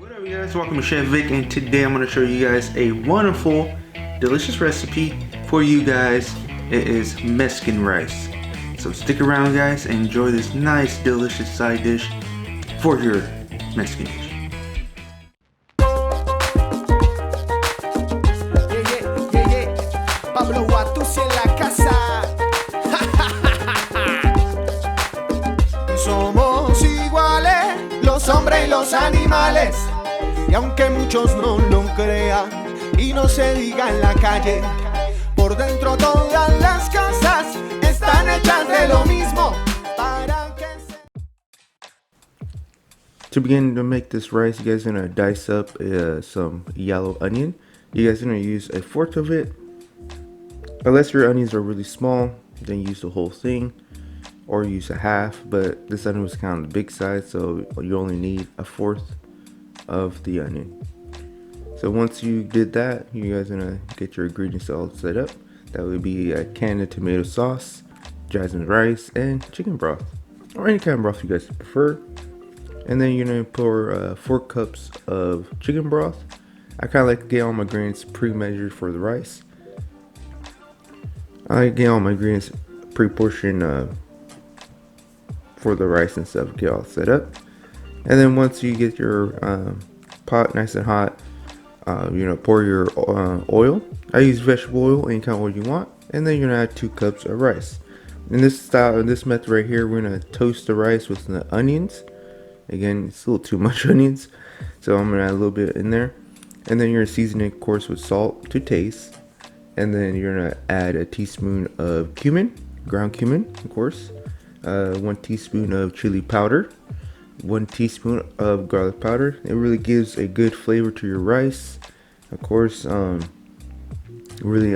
What up, you guys? Welcome to Chef Vic, and today I'm going to show you guys a wonderful, delicious recipe for you guys. It is Mexican rice. So stick around, guys, and enjoy this nice, delicious side dish for your Mexican dish. Somos iguales, los hombres y los animales, y aunque muchos no lo crean y no se diga en la calle, por dentro todas las casas están hechas de lo mismo. Para que To begin to make this rice, you guys are gonna dice up some yellow onion. You guys are gonna use a fourth of it. Unless your onions are really small, then use the whole thing, or use a half. But this onion was kind of the big size, so you only need a fourth of the onion. So once you did that, you guys are gonna get your ingredients all set up. That would be a can of tomato sauce, jasmine rice, and chicken broth, or any kind of broth you guys prefer. And then you're gonna pour 4 cups of chicken broth. I kind of like to get all my ingredients pre-measured for the rice. I like to get all my ingredients pre-portioned for the rice and stuff, get all set up. And then once you get your pot nice and hot, pour your oil. I use vegetable oil, any kind of oil you want. And then you're gonna add 2 cups of rice. In this style, in this method right here, we're gonna toast the rice with the onions. Again, it's a little too much onions, so I'm gonna add a little bit in there. And then you're gonna season it, of course, with salt to taste. And then you're gonna add a teaspoon of cumin, ground cumin, of course. 1 teaspoon of chili powder, 1 teaspoon of garlic powder. It really gives a good flavor to your rice. Of course, really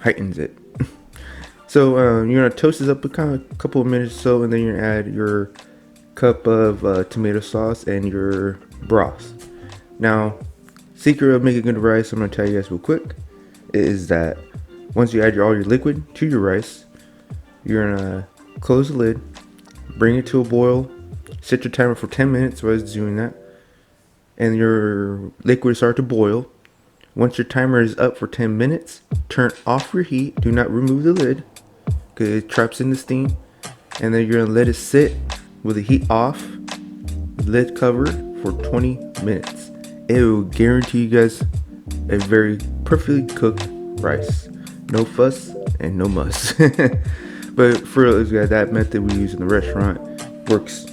heightens it. So you're gonna toast this up a couple of minutes or so, and then you're gonna add your cup of tomato sauce and your broth. Now, secret of making good rice, I'm gonna tell you guys real quick, is that once you add all your liquid to your rice, you're gonna close the lid, bring it to a boil, set your timer for 10 minutes while it's doing that, and your liquid start to boil. Once your timer is up for 10 minutes, turn off your heat. Do not remove the lid because it traps in the steam. And then you're gonna let it sit with the heat off, lid covered for 20 minutes. It will guarantee you guys a very perfectly cooked rice. No fuss and no muss. But for those guys, that method we use in the restaurant works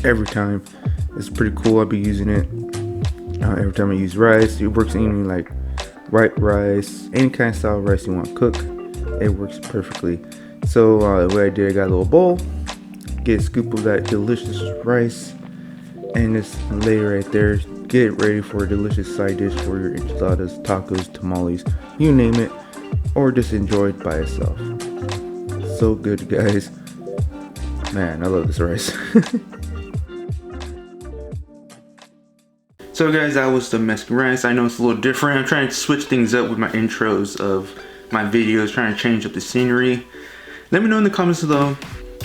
every time. It's pretty cool. I'll be using it every time I use rice. It works even like white rice, any kind of style of rice you want to cook. It works perfectly. So what I did, I got a little bowl, get a scoop of that delicious rice, and just lay it right there. Get it ready for a delicious side dish for your enchiladas, tacos, tamales, you name it, or just enjoy it by itself. So good, guys. Man, I love this rice. So guys, that was the Mexican rice. I know it's a little different. I'm trying to switch things up with my intros of my videos, trying to change up the scenery. Let me know in the comments below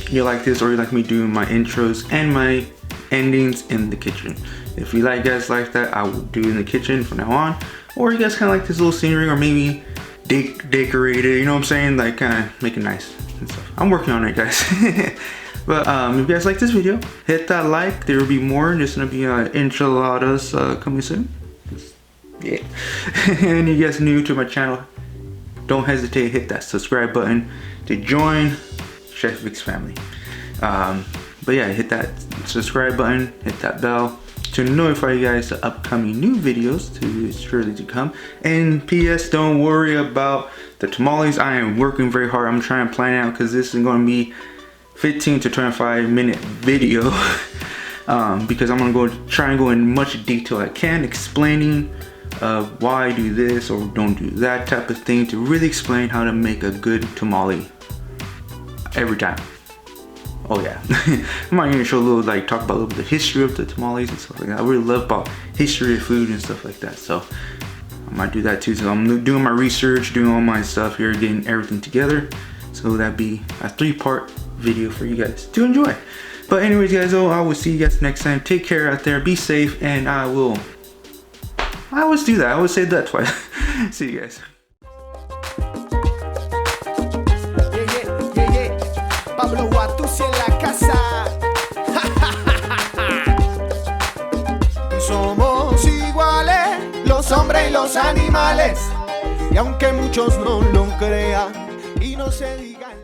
you like this, or you like me doing my intros and my endings in the kitchen. If you guys like that, I will do in the kitchen from now on. Or you guys kind of like this little scenery, or maybe decorate it, you know what I'm saying? Like kind of make it nice and stuff. I'm working on it, guys. But if you guys like this video, hit that like. There will be more. There's gonna be enchiladas coming soon. Yeah. And you guys new to my channel, don't hesitate to hit that subscribe button to join Chef Vic's family. But yeah, hit that subscribe button, hit that bell to notify you guys the upcoming new videos to surely to come. And PS, don't worry about the tamales. I am working very hard. I'm trying to plan out, because this is going to be 15 to 25 minute video. Because I'm going to try and go in much detail I can, explaining why I do this or don't do that type of thing, to really explain how to make a good tamale every time. Oh yeah. I'm not gonna show a little, talk about a little bit of the history of the tamales and stuff like that. I really love about history of food and stuff like that. So I might do that too. So I'm doing my research, doing all my stuff here, getting everything together. So that'd be a 3-part video for you guys to enjoy. But anyways, guys, I will see you guys next time. Take care out there. Be safe, and I always do that. I always say that twice. See you guys. Pablo Guatusi en la casa. Somos iguales, los hombres y los animales. Y aunque muchos no lo crean y no se digan